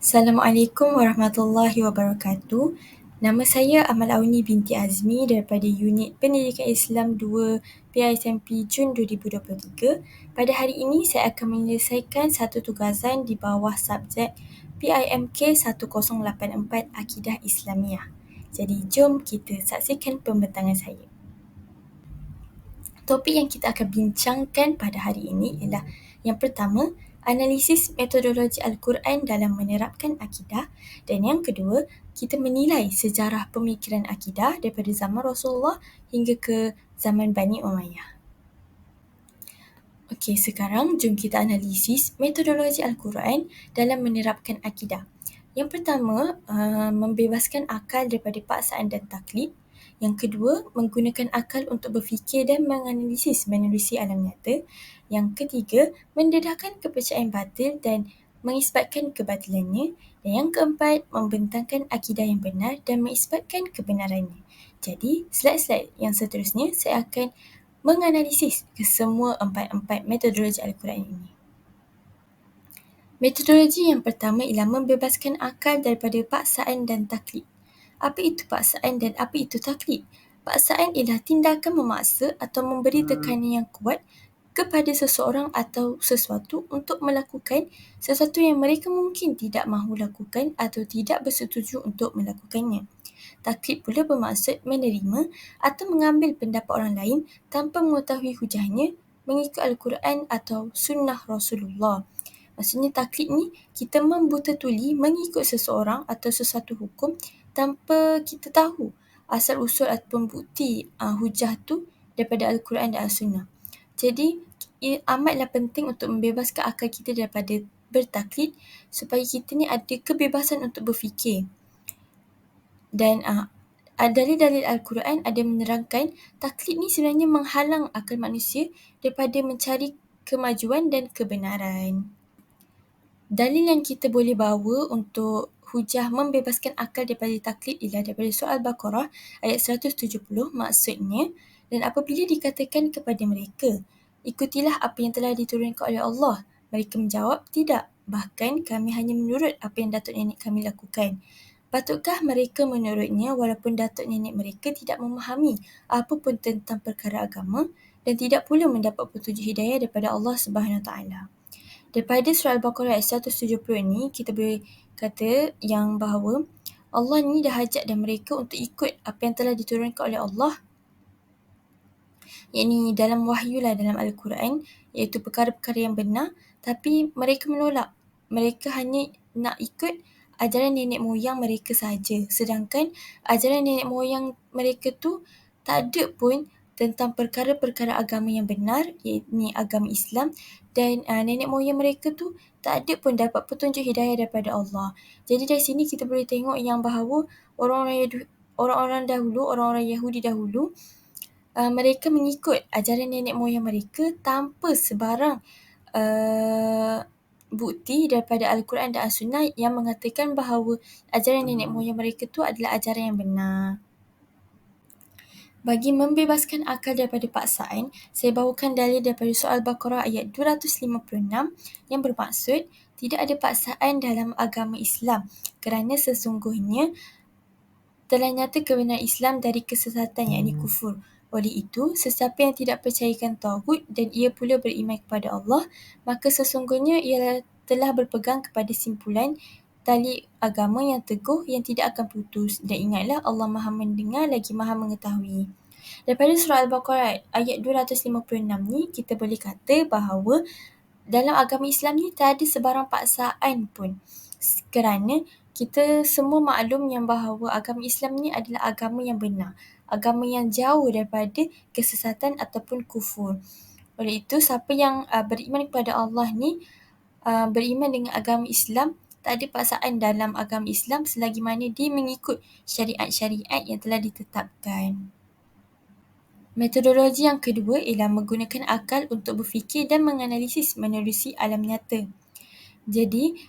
Assalamualaikum warahmatullahi wabarakatuh. Nama saya Amal Auni binti Azmi daripada Unit Pendidikan Islam 2 PISMP Jun 2023. Pada hari ini saya akan menyelesaikan satu tugasan di bawah subjek PIMK 1084 Akidah Islamiah. Jadi jom kita saksikan pembentangan saya. Topik yang kita akan bincangkan pada hari ini ialah yang pertama, analisis metodologi Al-Quran dalam menerapkan akidah, dan yang kedua, kita menilai sejarah pemikiran akidah daripada zaman Rasulullah hingga ke zaman Bani Umayyah. Okey, sekarang jom kita analisis metodologi Al-Quran dalam menerapkan akidah. Yang pertama, membebaskan akal daripada paksaan dan taklid. Yang kedua, menggunakan akal untuk berfikir dan menganalisis menerusi alam nyata. Yang ketiga, mendedahkan kepercayaan batil dan mengisbatkan kebatilannya. Dan yang keempat, membentangkan akidah yang benar dan mengisbatkan kebenarannya. Jadi, slide-slide yang seterusnya saya akan menganalisis kesemua empat-empat metodologi Al-Quran ini. Metodologi yang pertama ialah membebaskan akal daripada paksaan dan taklid. Apa itu paksaan dan apa itu taklid? Paksaan ialah tindakan memaksa atau memberi tekanan yang kuat kepada seseorang atau sesuatu untuk melakukan sesuatu yang mereka mungkin tidak mahu lakukan atau tidak bersetuju untuk melakukannya. Taklid pula bermaksud menerima atau mengambil pendapat orang lain tanpa mengetahui hujahnya mengikut Al-Quran atau Sunnah Rasulullah. Maksudnya taklid ni kita membuta tuli mengikut seseorang atau sesuatu hukum tanpa kita tahu asal usul ataupun bukti hujah tu daripada Al-Quran dan Al-Sunnah. Jadi amatlah penting untuk membebaskan akal kita daripada bertaklid supaya kita ni ada kebebasan untuk berfikir. Dan dalil-dalil Al-Quran ada menerangkan taklid ni sebenarnya menghalang akal manusia daripada mencari kemajuan dan kebenaran. Dalil yang kita boleh bawa untuk hujah membebaskan akal daripada taklid ialah daripada surah Al-Baqarah ayat 170, maksudnya, dan apabila dikatakan kepada mereka, ikutilah apa yang telah diturunkan oleh Allah. Mereka menjawab, tidak, bahkan kami hanya menurut apa yang datuk nenek kami lakukan. Patutkah mereka menurutnya walaupun datuk nenek mereka tidak memahami apa pun tentang perkara agama dan tidak pula mendapat petunjuk hidayah daripada Allah Subhanahu Wa Taala. Daripada surah Al-Baqarah ayat 170 ni, kita boleh kata yang bahawa Allah ni dah ajak dan mereka untuk ikut apa yang telah diturunkan oleh Allah, yakni dalam wahyu lah, dalam Al-Quran, iaitu perkara-perkara yang benar, tapi mereka menolak. Mereka hanya nak ikut ajaran nenek moyang mereka sahaja. Sedangkan ajaran nenek moyang mereka tu tak ada pun tentang perkara-perkara agama yang benar, yakni agama Islam, dan nenek moyang mereka tu tak ada pun dapat petunjuk hidayah daripada Allah. Jadi dari sini kita boleh tengok yang bahawa orang-orang dahulu, orang-orang Yahudi dahulu, mereka mengikut ajaran nenek moyang mereka tanpa sebarang bukti daripada Al-Quran dan As-Sunnah yang mengatakan bahawa ajaran nenek moyang mereka tu adalah ajaran yang benar. Bagi membebaskan akal daripada paksaan, saya bawakan dalil daripada surah Al-Baqarah ayat 256 yang bermaksud tidak ada paksaan dalam agama Islam kerana sesungguhnya telah nyata kebenaran Islam dari kesesatan, yakni kufur. Oleh itu, sesiapa yang tidak percayakan tauhid dan ia pula beriman kepada Allah, maka sesungguhnya ia telah berpegang kepada simpulan tali agama yang teguh yang tidak akan putus. Dan ingatlah, Allah Maha mendengar lagi Maha mengetahui. Daripada surah Al-Baqarah ayat 256 ni, kita boleh kata bahawa dalam agama Islam ni tak ada sebarang paksaan pun. Kerana kita semua maklum yang bahawa agama Islam ni adalah agama yang benar. Agama yang jauh daripada kesesatan ataupun kufur. Oleh itu, siapa yang beriman kepada Allah ni, beriman dengan agama Islam, tak ada paksaan dalam agama Islam selagi mana dia mengikut syariat-syariat yang telah ditetapkan. Metodologi yang kedua ialah menggunakan akal untuk berfikir dan menganalisis menerusi alam nyata. Jadi,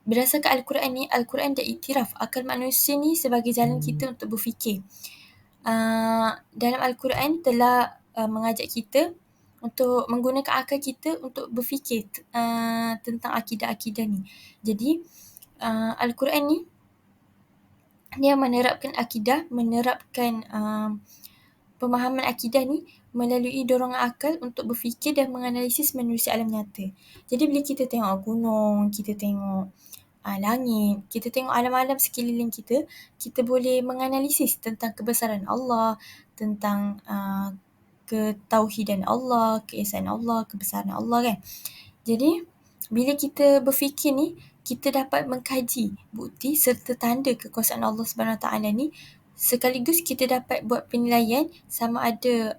berdasarkan Al-Quran ni, Al-Quran dah iktiraf akal manusia ni sebagai jalan kita untuk berfikir. Dalam Al-Quran telah mengajak kita untuk menggunakan akal kita untuk berfikir tentang akidah-akidah ni. Jadi, Al-Quran ni dia menerapkan akidah, menerapkan pemahaman akidah ni melalui dorongan akal untuk berfikir dan menganalisis menerusi alam nyata. Jadi bila kita tengok gunung, kita tengok langit, kita tengok alam-alam sekeliling kita, kita boleh menganalisis tentang kebesaran Allah, tentang ketauhidan Allah, keesaan Allah, kebesaran Allah kan. Jadi bila kita berfikir ni, kita dapat mengkaji bukti serta tanda kekuasaan Allah SWT ni, sekaligus kita dapat buat penilaian sama ada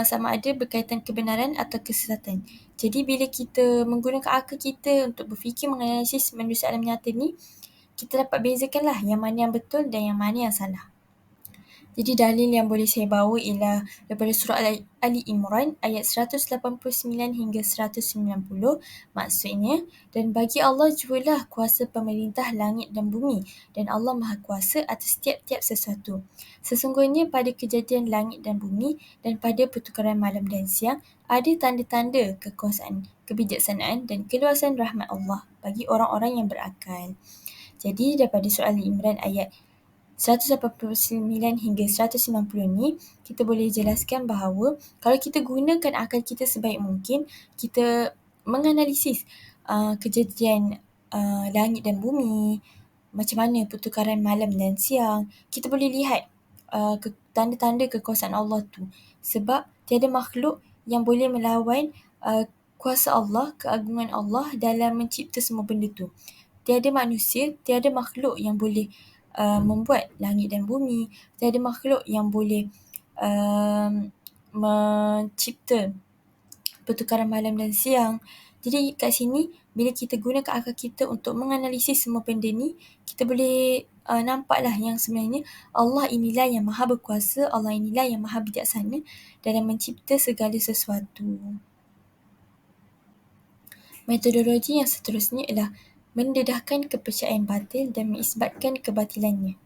sama ada berkaitan kebenaran atau kesesatan. Jadi bila kita menggunakan akal kita untuk berfikir menganalisis menerusi alam nyata ni, kita dapat bezakanlah yang mana yang betul dan yang mana yang salah. Jadi dalil yang boleh saya bawa ialah daripada surah Ali Imran ayat 189 hingga 190. Maksudnya, dan bagi Allah jualah kuasa pemerintah langit dan bumi, dan Allah Maha Kuasa atas tiap-tiap sesuatu. Sesungguhnya pada kejadian langit dan bumi dan pada pertukaran malam dan siang ada tanda-tanda kekuasaan, kebijaksanaan dan keluasan rahmat Allah bagi orang-orang yang berakal. Jadi daripada surah Ali Imran ayat 189 hingga 190 ni, kita boleh jelaskan bahawa kalau kita gunakan akal kita sebaik mungkin, kita menganalisis kejadian langit dan bumi, macam mana pertukaran malam dan siang, kita boleh lihat tanda-tanda kekuasaan Allah tu. Sebab tiada makhluk yang boleh melawan kuasa Allah, keagungan Allah dalam mencipta semua benda tu. Tiada manusia, tiada makhluk yang boleh membuat langit dan bumi, tiada makhluk yang boleh mencipta pertukaran malam dan siang. Jadi kat sini, bila kita gunakan akal kita untuk menganalisis semua benda ni, kita boleh nampaklah yang sebenarnya Allah inilah yang maha berkuasa, Allah inilah yang maha bijaksana dalam mencipta segala sesuatu. Metodologi yang seterusnya ialah mendedahkan kepercayaan batil dan mengisbatkan kebatilannya.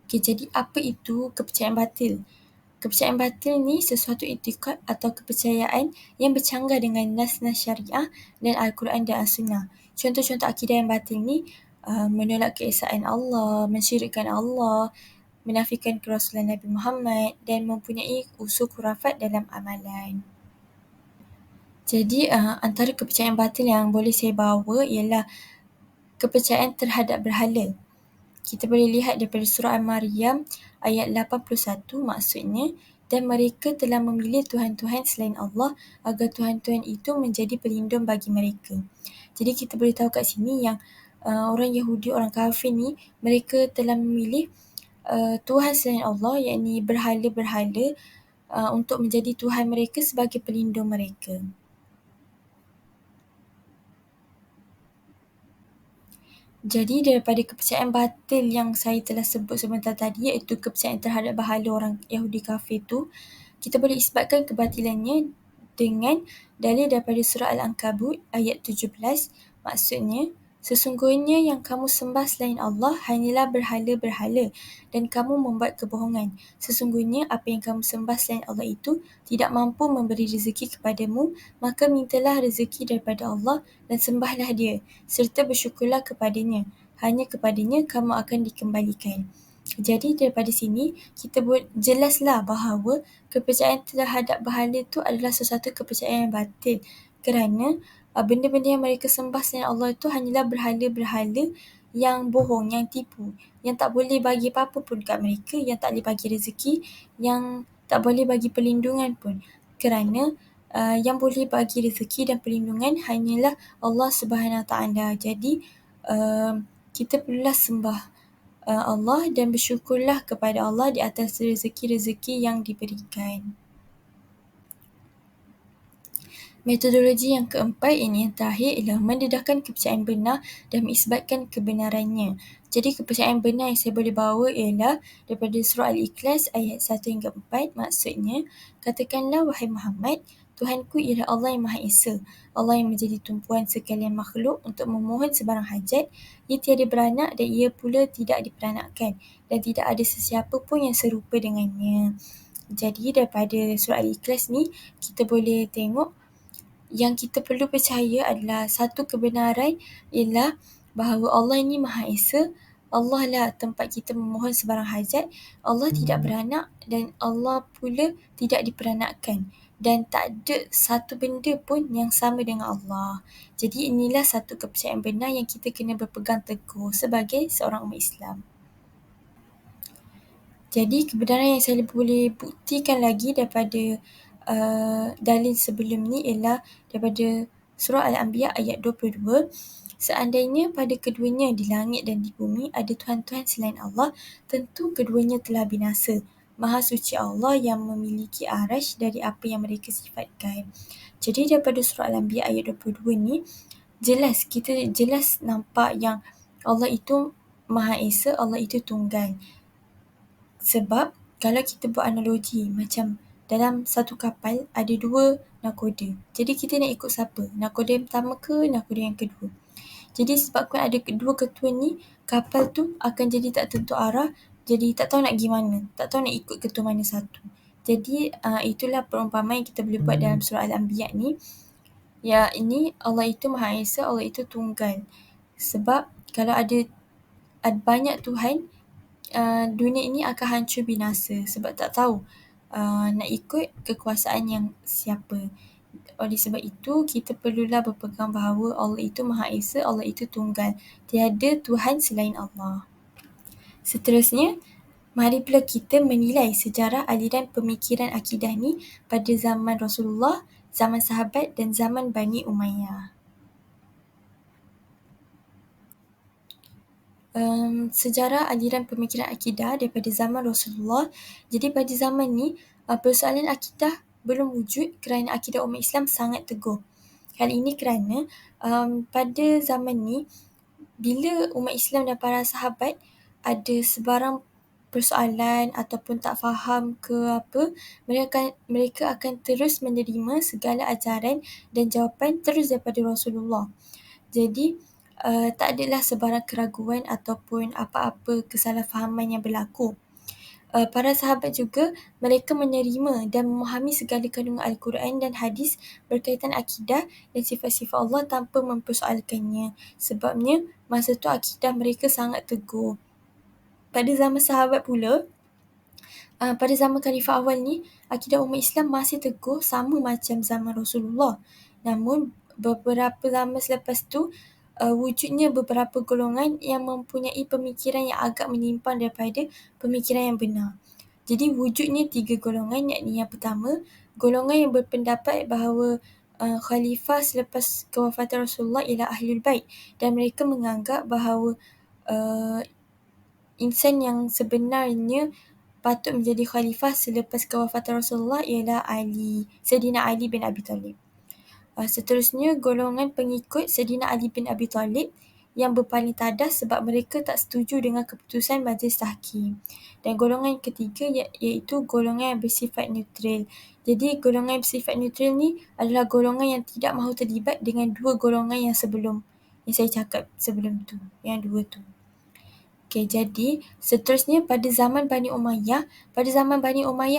Okay, jadi apa itu kepercayaan batil? Kepercayaan batil ni sesuatu itikad atau kepercayaan yang bercanggah dengan nas-nas syariah dan Al-Quran dan As-Sunnah. Contoh-contoh akidah yang batil ni menolak keesaan Allah, mensyirikkan Allah, menafikan kerasulan Nabi Muhammad dan mempunyai unsur khurafat dalam amalan. Jadi antara kepercayaan batil yang boleh saya bawa ialah kepercayaan terhadap berhala. Kita boleh lihat daripada surah Al-Maryam ayat 81, maksudnya, dan mereka telah memilih Tuhan-Tuhan selain Allah agar Tuhan-Tuhan itu menjadi pelindung bagi mereka. Jadi kita boleh tahu kat sini yang orang Yahudi, orang kafir ni, mereka telah memilih Tuhan selain Allah, yakni berhala-berhala untuk menjadi Tuhan mereka sebagai pelindung mereka. Jadi daripada kepercayaan batil yang saya telah sebut sebentar tadi, iaitu kepercayaan terhadap berhala orang Yahudi kafir tu, kita boleh isbatkan kebatilannya dengan dalil daripada surah Al-Ankabut ayat 17. Maksudnya, sesungguhnya yang kamu sembah selain Allah hanyalah berhala-berhala dan kamu membuat kebohongan. Sesungguhnya apa yang kamu sembah selain Allah itu tidak mampu memberi rezeki kepadamu, maka mintalah rezeki daripada Allah dan sembahlah Dia, serta bersyukurlah kepadanya. Hanya kepadanya kamu akan dikembalikan. Jadi daripada sini, kita jelaslah bahawa kepercayaan terhadap berhala itu adalah sesuatu kepercayaan yang batil. Kerana benda-benda yang mereka sembah selain Allah itu hanyalah berhala-berhala yang bohong, yang tipu, yang tak boleh bagi apa-apa pun kat mereka, yang tak boleh bagi rezeki, yang tak boleh bagi perlindungan pun. Kerana yang boleh bagi rezeki dan perlindungan hanyalah Allah Subhanahu Wa Taala. Jadi kita perlulah sembah Allah dan bersyukurlah kepada Allah di atas rezeki-rezeki yang diberikan. Metodologi yang keempat, ini yang terakhir, ialah mendedahkan kepercayaan benar dan mengisbatkan kebenarannya. Jadi kepercayaan benar yang saya boleh bawa ialah daripada surah Al-Ikhlas ayat 1 hingga 4. Maksudnya, katakanlah wahai Muhammad, Tuhanku ialah Allah yang Maha Esa, Allah yang menjadi tumpuan sekalian makhluk untuk memohon sebarang hajat. Ia tiada beranak dan ia pula tidak diperanakkan, dan tidak ada sesiapa pun yang serupa dengannya. Jadi daripada surah Al-Ikhlas ni, kita boleh tengok yang kita perlu percaya adalah satu kebenaran ialah bahawa Allah ini Maha Esa. Allah lah tempat kita memohon sebarang hajat. Allah tidak beranak dan Allah pula tidak diperanakkan. Dan tak ada satu benda pun yang sama dengan Allah. Jadi inilah satu kepercayaan benar yang kita kena berpegang teguh sebagai seorang umat Islam. Jadi kebenaran yang saya boleh buktikan lagi daripada dalil sebelum ni ialah daripada surah Al-Anbiya ayat 22. Seandainya pada keduanya di langit dan di bumi ada Tuhan-Tuhan selain Allah, tentu keduanya telah binasa. Maha suci Allah yang memiliki arash dari apa yang mereka sifatkan. Jadi daripada surah Al-Anbiya ayat 22 ni, kita jelas nampak yang Allah itu Maha Esa, Allah itu tunggal. Sebab kalau kita buat analogi macam dalam satu kapal ada dua nakoda. Jadi kita nak ikut siapa? Nakoda yang pertama ke nakoda yang kedua? Jadi sebabkan ada kedua ketua ni, kapal tu akan jadi tak tentu arah, jadi tak tahu nak pergi mana, tak tahu nak ikut ketua mana satu. Jadi itulah perumpamaan yang kita boleh buat dalam surah Al-Anbiya ni. Ya, ini Allah itu Maha Esa, Allah itu tunggal. Sebab kalau ada banyak Tuhan, dunia ini akan hancur binasa sebab tak tahu nak ikut kekuasaan yang siapa. Oleh sebab itu, kita perlulah berpegang bahawa Allah itu Maha Esa, Allah itu tunggal. Tiada Tuhan selain Allah. Seterusnya, mari pula kita menilai sejarah aliran pemikiran akidah ni pada zaman Rasulullah, zaman sahabat dan zaman Bani Umayyah. Sejarah aliran pemikiran akidah daripada zaman Rasulullah. Jadi pada zaman ni, persoalan akidah belum wujud kerana akidah umat Islam sangat teguh. Hal ini kerana pada zaman ni, bila umat Islam dan para sahabat ada sebarang persoalan ataupun tak faham ke apa, mereka akan terus menerima segala ajaran dan jawapan terus daripada Rasulullah. Jadi tak adalah sebarang keraguan ataupun apa-apa kesalahfahaman yang berlaku. Para sahabat juga, mereka menerima dan memahami segala kandungan Al-Quran dan hadis berkaitan akidah dan sifat-sifat Allah tanpa mempersoalkannya. Sebabnya, masa tu akidah mereka sangat teguh. Pada zaman sahabat pula, pada zaman Khalifah awal ni, akidah umat Islam masih teguh sama macam zaman Rasulullah. Namun, beberapa zaman selepas tu, wujudnya beberapa golongan yang mempunyai pemikiran yang agak menyimpang daripada pemikiran yang benar. Jadi wujudnya 3 golongan, yakni yang pertama, golongan yang berpendapat bahawa khalifah selepas kewafatan Rasulullah ialah Ahlul Bait, dan mereka menganggap bahawa insan yang sebenarnya patut menjadi khalifah selepas kewafatan Rasulullah ialah Sayyidina Ali bin Abi Talib. Seterusnya, golongan pengikut Sayyidina Ali bin Abi Talib yang berpaling tadas sebab mereka tak setuju dengan keputusan Majlis Tahkim. Dan golongan yang ketiga iaitu golongan yang bersifat neutral. Jadi golongan yang bersifat neutral ni adalah golongan yang tidak mahu terlibat dengan dua golongan yang saya cakap sebelum tu, yang dua tu. Okey, jadi seterusnya pada zaman Bani Umayyah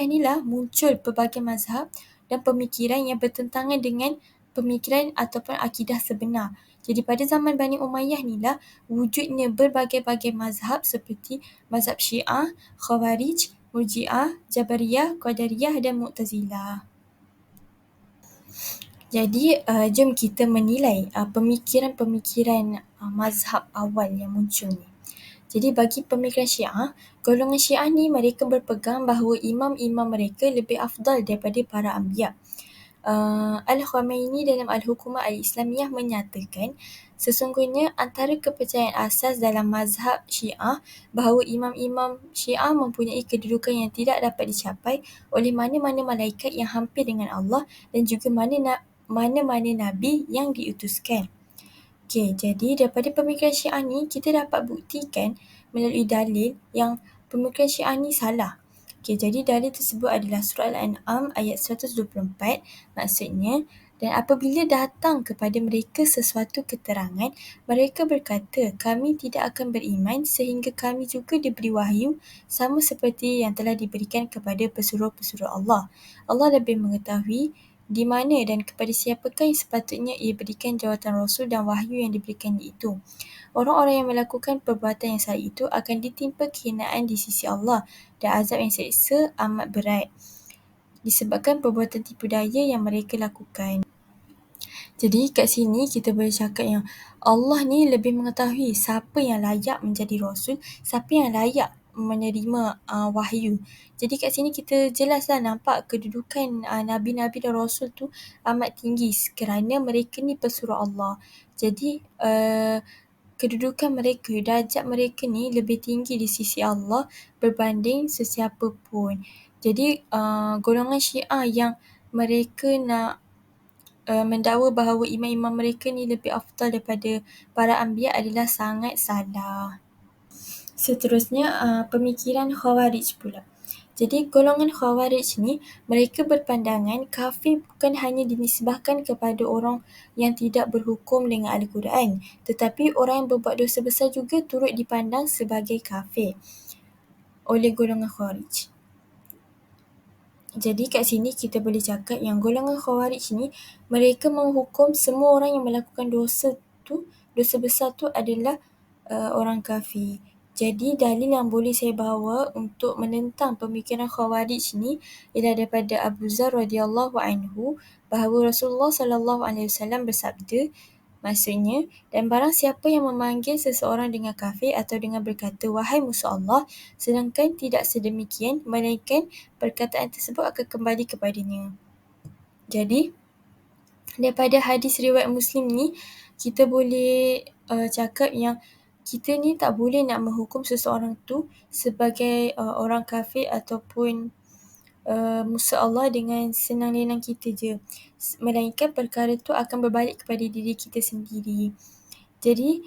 ni lah muncul pelbagai mazhab dan pemikiran yang bertentangan dengan pemikiran ataupun akidah sebenar. Jadi pada zaman Bani Umayyah ni lah wujudnya berbagai-bagai mazhab seperti mazhab Syiah, Khawarij, Murji'ah, Jabariyah, Qadariyah dan Mu'tazilah. Jadi jom kita menilai pemikiran-pemikiran mazhab awal yang muncul ni. Jadi bagi pemikiran Syiah, golongan Syiah ni mereka berpegang bahawa imam-imam mereka lebih afdal daripada para anbiya. Al-Khamenei dalam Al-Hukumah Al-Islamiyah menyatakan sesungguhnya antara kepercayaan asas dalam mazhab Syiah bahawa imam-imam Syiah mempunyai kedudukan yang tidak dapat dicapai oleh mana-mana malaikat yang hampir dengan Allah dan juga mana-mana nabi yang diutuskan. Okey, jadi daripada pemikiran Syiah ni kita dapat buktikan melalui dalil yang pemikiran Syiah ni salah. Okey, jadi dalil tersebut adalah surah Al-An'am ayat 124. Maksudnya, dan apabila datang kepada mereka sesuatu keterangan, mereka berkata, kami tidak akan beriman sehingga kami juga diberi wahyu sama seperti yang telah diberikan kepada pesuruh-pesuruh Allah. Allah lebih mengetahui di mana dan kepada siapakah yang sepatutnya ia berikan jawatan Rasul dan wahyu yang diberikannya itu. Orang-orang yang melakukan perbuatan yang salah itu akan ditimpa kehinaan di sisi Allah dan azab yang seksa amat berat disebabkan perbuatan tipu daya yang mereka lakukan. Jadi kat sini kita boleh cakap yang Allah ni lebih mengetahui siapa yang layak menjadi Rasul, siapa yang layak menerima wahyu. Jadi kat sini kita jelaslah nampak kedudukan Nabi-Nabi dan Rasul tu amat tinggi kerana mereka ni pesuruh Allah. Jadi kedudukan mereka, darjat mereka ni lebih tinggi di sisi Allah berbanding sesiapa pun. Jadi golongan Syiah yang mereka nak mendakwa bahawa imam-imam mereka ni lebih afdal daripada para anbiya adalah sangat salah. Seterusnya, pemikiran Khawarij pula. Jadi golongan Khawarij ni mereka berpandangan kafir bukan hanya dinisbahkan kepada orang yang tidak berhukum dengan Al-Quran, tetapi orang yang berbuat dosa besar juga turut dipandang sebagai kafir oleh golongan Khawarij. Jadi kat sini kita boleh cakap yang golongan Khawarij ni mereka menghukum semua orang yang melakukan dosa besar tu adalah orang kafir. Jadi dalil yang boleh saya bawa untuk menentang pemikiran Khawarij ni ialah daripada Abu Zar radhiyallahu anhu bahawa Rasulullah sallallahu alaihi wasallam bersabda, maksudnya, dan barang siapa yang memanggil seseorang dengan kafir atau dengan berkata, wahai musuh Allah, sedangkan tidak sedemikian, melainkan perkataan tersebut akan kembali kepadanya. Jadi, daripada hadis riwayat Muslim ni, kita boleh cakap yang kita ni tak boleh nak menghukum seseorang tu sebagai orang kafir ataupun musuh Allah dengan senang lenang kita je. Melainkan perkara tu akan berbalik kepada diri kita sendiri. Jadi,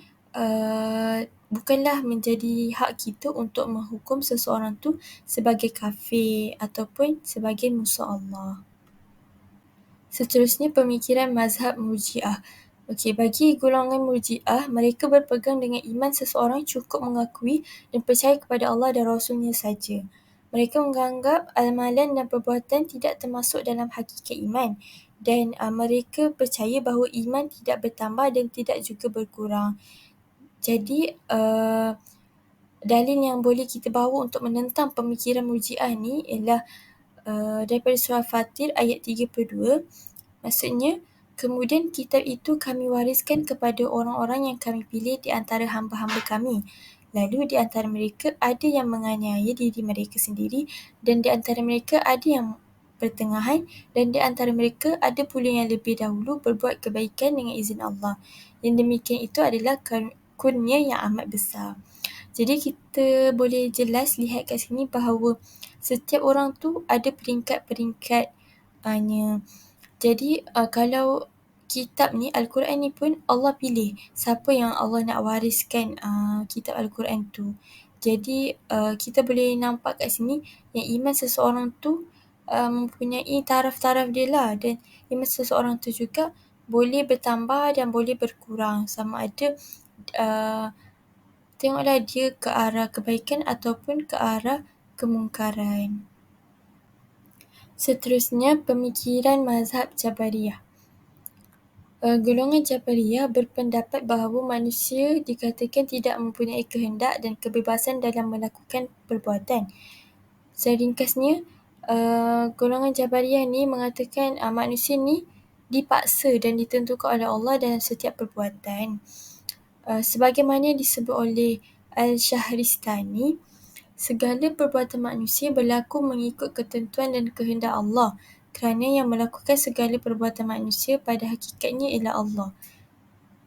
bukanlah menjadi hak kita untuk menghukum seseorang tu sebagai kafir ataupun sebagai musuh Allah. Seterusnya, pemikiran mazhab Murji'ah. Okey, bagi golongan Murji'ah, mereka berpegang dengan iman seseorang cukup mengakui dan percaya kepada Allah dan Rasulnya saja. Mereka menganggap amalan dan perbuatan tidak termasuk dalam hakikat iman dan mereka percaya bahawa iman tidak bertambah dan tidak juga berkurang. Jadi, dalil yang boleh kita bawa untuk menentang pemikiran Murji'ah ni ialah daripada surah Fatir ayat 32. Maksudnya, kemudian kitab itu kami wariskan kepada orang-orang yang kami pilih di antara hamba-hamba kami. Lalu di antara mereka ada yang menganiaya diri mereka sendiri dan di antara mereka ada yang pertengahan dan di antara mereka ada pula yang lebih dahulu berbuat kebaikan dengan izin Allah. Yang demikian itu adalah kurnia yang amat besar. Jadi kita boleh jelas lihat kat sini bahawa setiap orang tu ada peringkat-peringkatnya. Jadi kalau kitab ni, Al-Quran ni pun Allah pilih siapa yang Allah nak wariskan kitab Al-Quran tu. Jadi kita boleh nampak kat sini yang iman seseorang tu mempunyai taraf-taraf dia lah, dan iman seseorang tu juga boleh bertambah dan boleh berkurang sama ada tengoklah dia ke arah kebaikan ataupun ke arah kemungkaran. Seterusnya, pemikiran mazhab Jabariyah. Golongan Jabariyah berpendapat bahawa manusia dikatakan tidak mempunyai kehendak dan kebebasan dalam melakukan perbuatan. Seringkasnya, golongan Jabariyah ni mengatakan manusia ni dipaksa dan ditentukan oleh Allah dalam setiap perbuatan. Sebagaimana disebut oleh Al-Shahristani, segala perbuatan manusia berlaku mengikut ketentuan dan kehendak Allah, kerana yang melakukan segala perbuatan manusia pada hakikatnya ialah Allah.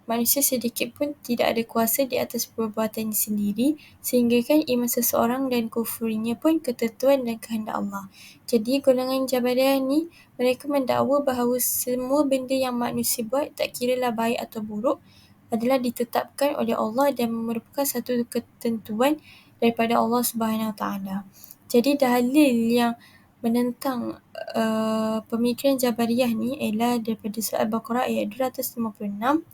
Manusia sedikit pun tidak ada kuasa di atas perbuatannya sendiri, sehingga kan iman seseorang dan kufurnya pun ketentuan dan kehendak Allah. Jadi golongan Jabariyah ni, mereka mendakwa bahawa semua benda yang manusia buat, tak kiralah baik atau buruk, adalah ditetapkan oleh Allah dan merupakan satu ketentuan daripada Allah Subhanahu Wa Taala. Jadi dalil yang menentang pemikiran Jabariyah ni ialah daripada surah Al-Baqarah ayat 256.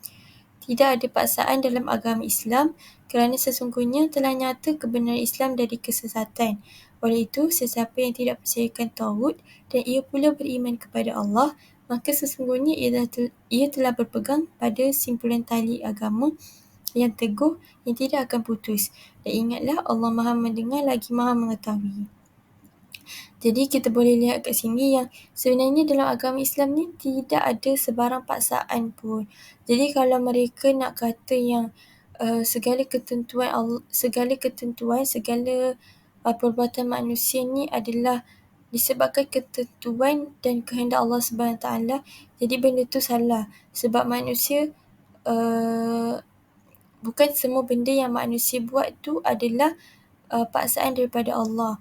Tidak ada paksaan dalam agama Islam kerana sesungguhnya telah nyata kebenaran Islam dari kesesatan. Oleh itu, sesiapa yang tidak percayakan tauhid dan ia pula beriman kepada Allah, maka sesungguhnya ia telah berpegang pada simpulan tali agama yang teguh yang tidak akan putus. Dan ingatlah, Allah Maha mendengar lagi Maha mengetahui. Jadi kita boleh lihat kat sini yang sebenarnya dalam agama Islam ni tidak ada sebarang paksaan pun. Jadi kalau mereka nak kata yang segala ketentuan, perbuatan manusia ni adalah disebabkan ketentuan dan kehendak Allah SWT, jadi benda tu salah. Sebab manusia, bukan semua benda yang manusia buat tu adalah paksaan daripada Allah.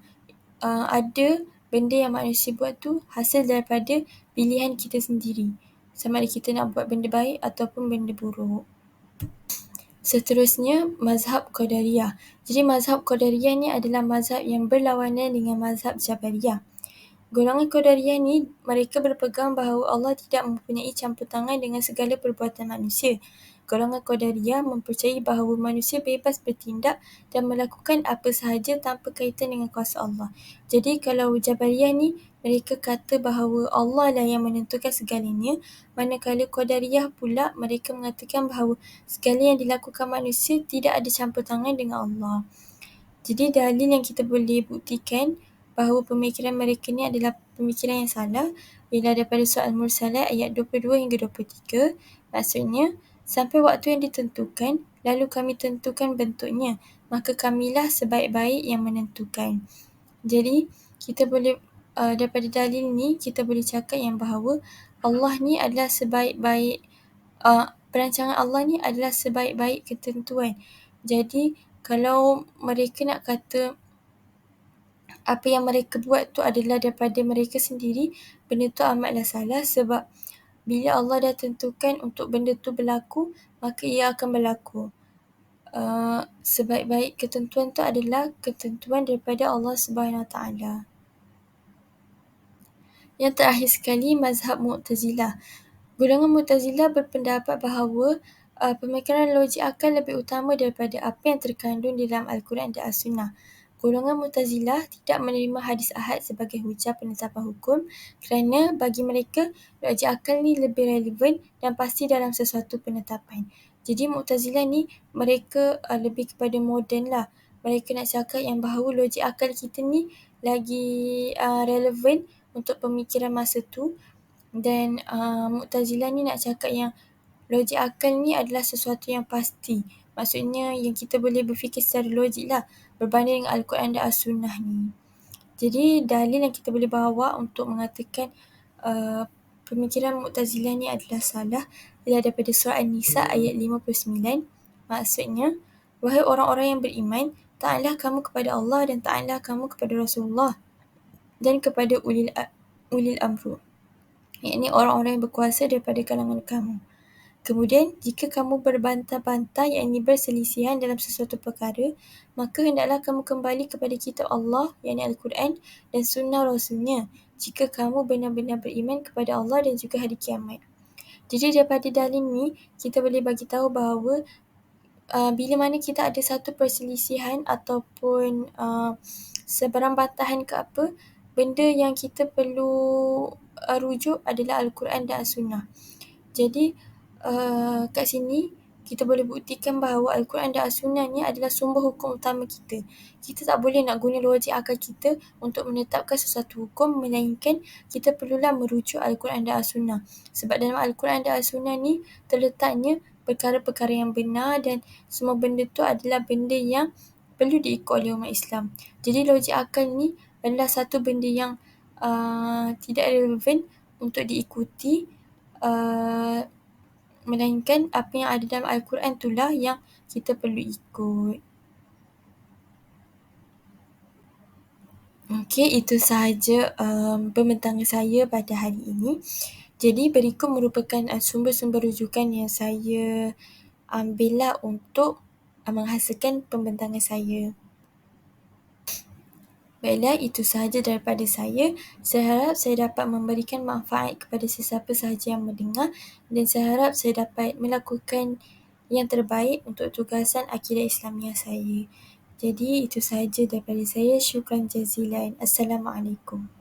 Ada benda yang manusia buat tu hasil daripada pilihan kita sendiri. Sama ada kita nak buat benda baik ataupun benda buruk. Seterusnya, mazhab Qadariyah. Jadi mazhab Qadariyah ni adalah mazhab yang berlawanan dengan mazhab Jabariyah. Golongan Qadariyah ni, mereka berpegang bahawa Allah tidak mempunyai campur tangan dengan segala perbuatan manusia. Golongan Qadariyah mempercayai bahawa manusia bebas bertindak dan melakukan apa sahaja tanpa kaitan dengan kuasa Allah. Jadi kalau Jabariyah ni, mereka kata bahawa Allah lah yang menentukan segalanya, manakala Qadariyah pula mereka mengatakan bahawa segala yang dilakukan manusia tidak ada campur tangan dengan Allah. Jadi dalil yang kita boleh buktikan bahawa pemikiran mereka ni adalah pemikiran yang salah ialah daripada surah Al-Mursalat ayat 22 hingga 23. Maksudnya, sampai waktu yang ditentukan, lalu kami tentukan bentuknya, maka kamilah sebaik-baik yang menentukan. Jadi, kita boleh daripada dalil ni, kita boleh cakap yang bahawa Allah ni adalah sebaik-baik, perancangan Allah ni adalah sebaik-baik ketentuan. Jadi, kalau mereka nak kata apa yang mereka buat tu adalah daripada mereka sendiri, benda tu amatlah salah, sebab bila Allah dah tentukan untuk benda tu berlaku, maka ia akan berlaku. Sebaik-baik ketentuan tu adalah ketentuan daripada Allah SWT. Yang terakhir sekali, mazhab Mu'tazilah. Golongan Mu'tazilah berpendapat bahawa pemikiran logik akal lebih utama daripada apa yang terkandung di dalam Al-Quran dan As-Sunnah. Golongan Mu'tazilah tidak menerima hadis ahad sebagai hujah penetapan hukum kerana bagi mereka logik akal ni lebih relevan dan pasti dalam sesuatu penetapan. Jadi Mu'tazilah ni mereka lebih kepada moden lah. Mereka nak cakap yang bahawa logik akal kita ni lagi relevan untuk pemikiran masa tu. Dan Mu'tazilah ni nak cakap yang logik akal ni adalah sesuatu yang pasti. Maksudnya yang kita boleh berfikir secara logik lah berbanding dengan Al-Quran dan As-Sunnah ni. Jadi dalil yang kita boleh bawa untuk mengatakan pemikiran Mu'tazilah ni adalah salah ialah daripada surah An-Nisa ayat 59. Maksudnya, wahai orang-orang yang beriman, taatlah kamu kepada Allah dan taatlah kamu kepada Rasulullah dan kepada ulil amru, yakni orang-orang yang berkuasa daripada kalangan kamu. Kemudian, jika kamu berbantah-bantah, yakni berselisihan dalam sesuatu perkara, maka hendaklah kamu kembali kepada kitab Allah, yakni Al-Quran dan sunnah Rasulnya, jika kamu benar-benar beriman kepada Allah dan juga hari kiamat. Jadi daripada dalil ni, kita boleh bagi tahu bahawa bila mana kita ada satu perselisihan ataupun sebarang bantahan ke apa, benda yang kita perlu rujuk adalah Al-Quran dan As-Sunnah. Jadi kat sini kita boleh buktikan bahawa Al-Quran dan As-Sunnah ni adalah sumber hukum utama kita. Kita tak boleh nak guna logik akal kita untuk menetapkan sesuatu hukum, melainkan kita perlulah merujuk Al-Quran dan As-Sunnah. Sebab dalam Al-Quran dan As-Sunnah ni terletaknya perkara-perkara yang benar dan semua benda tu adalah benda yang perlu diikut oleh umat Islam. Jadi logik akal ni adalah satu benda yang tidak relevan untuk diikuti, melainkan apa yang ada dalam Al-Quran itulah yang kita perlu ikut. Okey, itu sahaja pembentangan saya pada hari ini. Jadi berikut merupakan sumber-sumber rujukan yang saya ambillah untuk menghasilkan pembentangan saya. Baiklah, itu sahaja daripada saya. Saya harap saya dapat memberikan manfaat kepada sesiapa sahaja yang mendengar dan saya harap saya dapat melakukan yang terbaik untuk tugasan akidah Islamiah saya. Jadi itu sahaja daripada saya. Syukran jazilan. Assalamualaikum.